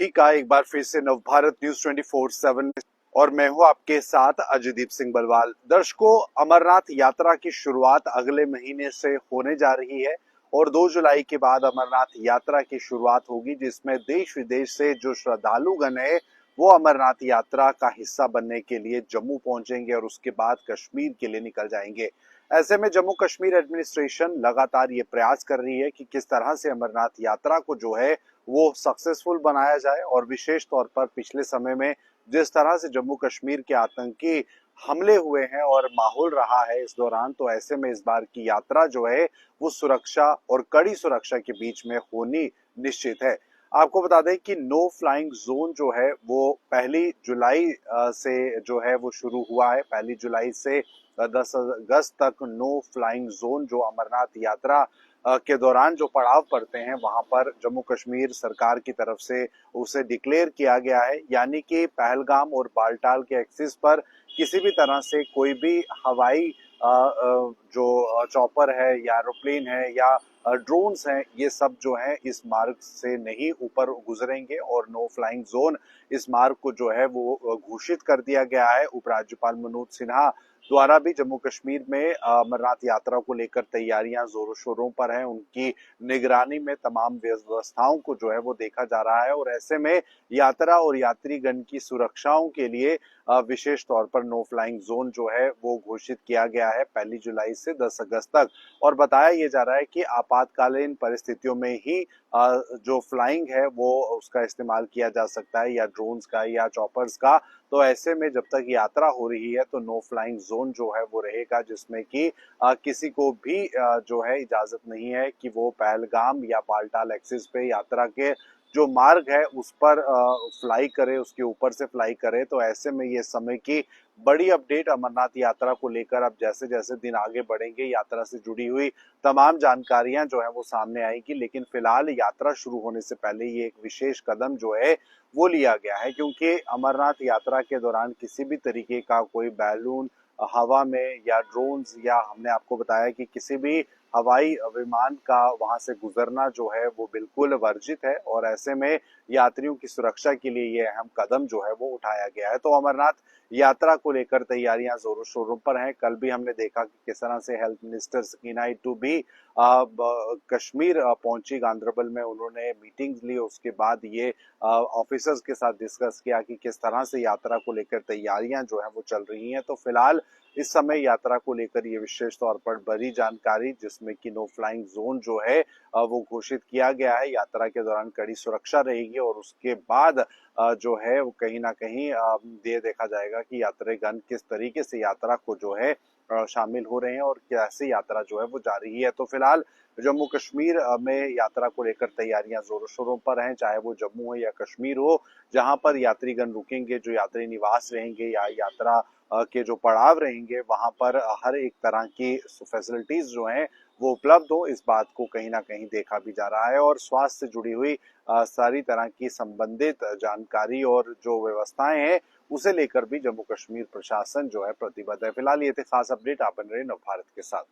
का एक बार फिर से नवभारत न्यूज 24/7 और मैं हूं आपके साथ अजयदीप सिंह बलवाल। दर्शकों, अमरनाथ यात्रा की शुरुआत अगले महीने से होने जा रही है और 2 जुलाई के बाद अमरनाथ यात्रा की शुरुआत होगी, जिसमें देश विदेश से जो श्रद्धालुगण है वो अमरनाथ यात्रा का हिस्सा बनने के लिए जम्मू पहुंचेंगे और उसके बाद कश्मीर के लिए निकल जाएंगे। ऐसे में जम्मू कश्मीर एडमिनिस्ट्रेशन लगातार ये प्रयास कर रही है कि किस तरह से अमरनाथ यात्रा को जो है वो सक्सेसफुल बनाया जाए। और विशेष तौर पर पिछले समय में जिस तरह से जम्मू कश्मीर के आतंकी हमले हुए हैं और माहौल रहा है इस दौरान, तो ऐसे में इस बार की यात्रा जो है वो सुरक्षा और कड़ी सुरक्षा के बीच में होनी निश्चित है। आपको बता दें कि नो फ्लाइंग जोन जो है वो 1 जुलाई से जो है वो शुरू हुआ है। 1 जुलाई से 10 अगस्त तक नो फ्लाइंग जोन जो अमरनाथ यात्रा के दौरान जो पड़ाव पड़ते हैं वहां पर जम्मू कश्मीर सरकार की तरफ से उसे डिक्लेयर किया गया है। यानी कि पहलगाम और बालटाल के एक्सिस पर किसी भी तरह से कोई भी हवाई जो चॉपर है या एरोप्लेन है या ड्रोन्स हैं, ये सब जो है इस मार्ग से नहीं ऊपर गुजरेंगे और नो फ्लाइंग जोन इस मार्ग को जो है वो घोषित कर दिया गया है। उपराज्यपाल मनोज सिन्हा द्वारा भी जम्मू कश्मीर में अमरनाथ यात्रा को लेकर तैयारियां जोरों शोरों पर हैं। उनकी निगरानी में तमाम व्यवस्थाओं को जो है वो देखा जा रहा है और ऐसे में यात्रा और यात्रीगण की सुरक्षाओं के लिए विशेष तौर पर नो फ्लाइंग जोन जो है वो घोषित किया गया है 1 जुलाई से 10 अगस्त तक। और बताया ये जा रहा है कि आपातकालीन परिस्थितियों में ही जो फ्लाइंग है वो उसका इस्तेमाल किया जा सकता है, या ड्रोन्स का या चॉपर्स का। तो ऐसे में जब तक यात्रा हो रही है तो नो फ्लाइंग जोन जो है वो रहेगा, जिसमें कि किसी को भी जो है इजाजत नहीं है कि वो पहलगाम या बालटाल एक्सिस पे यात्रा के जो मार्ग है उस पर फ्लाई करे, उसके ऊपर से फ्लाई करे। तो ऐसे में ये समय की बड़ी अपडेट अमरनाथ यात्रा को लेकर अब जैसे जैसे दिन आगे बढ़ेंगे यात्रा से जुड़ी हुई तमाम जानकारियां जो है वो सामने आएगी। लेकिन फिलहाल यात्रा शुरू होने से पहले ये एक विशेष कदम जो है वो लिया गया है, क्योंकि अमरनाथ यात्रा के दौरान किसी भी तरीके का कोई बैलून हवा में या ड्रोन्स, या हमने आपको बताया कि किसी भी हवाई विमान का वहां से गुजरना जो है वो बिल्कुल वर्जित है। और ऐसे में यात्रियों की सुरक्षा के लिए ये अहम कदम जो है वो उठाया गया है। तो अमरनाथ यात्रा को लेकर तैयारियां जोरों शोरों पर हैं। कल भी हमने देखा कि किस तरह से हेल्थ मिनिस्टर सकीना इटू भी कश्मीर पहुंची, गांधरबल में उन्होंने मीटिंग्स ली। उसके बाद ये ऑफिसर्स के साथ डिस्कस किया कि किस तरह से यात्रा को लेकर तैयारियां जो है वो चल रही हैं। तो फिलहाल इस समय यात्रा को लेकर ये विशेष तौर पर बड़ी जानकारी, जिसमें कि नो फ्लाइंग जोन जो है वो घोषित किया गया है। यात्रा के दौरान कड़ी सुरक्षा रहेगी और उसके बाद जो है वो कहीं ना कहीं ये देखा जाएगा कि यात्रीगण किस तरीके से यात्रा को जो है शामिल हो रहे हैं और कैसे यात्रा जो है वो जा रही है। तो फिलहाल जम्मू कश्मीर में यात्रा को लेकर तैयारियां जोरों शोरों पर हैं, चाहे वो जम्मू हो या कश्मीर हो। जहां पर यात्रीगण रुकेंगे, जो यात्री निवास रहेंगे या यात्रा के जो पड़ाव रहेंगे, वहां पर हर एक तरह की फैसिलिटीज जो हैं वो उपलब्ध हो, इस बात को कहीं ना कहीं देखा भी जा रहा है। और स्वास्थ्य से जुड़ी हुई सारी तरह की संबंधित जानकारी और जो व्यवस्थाएं हैं उसे लेकर भी जम्मू कश्मीर प्रशासन जो है प्रतिबद्ध है। फिलहाल ये थे खास अपडेट। आप बन रहे नवभारत के साथ।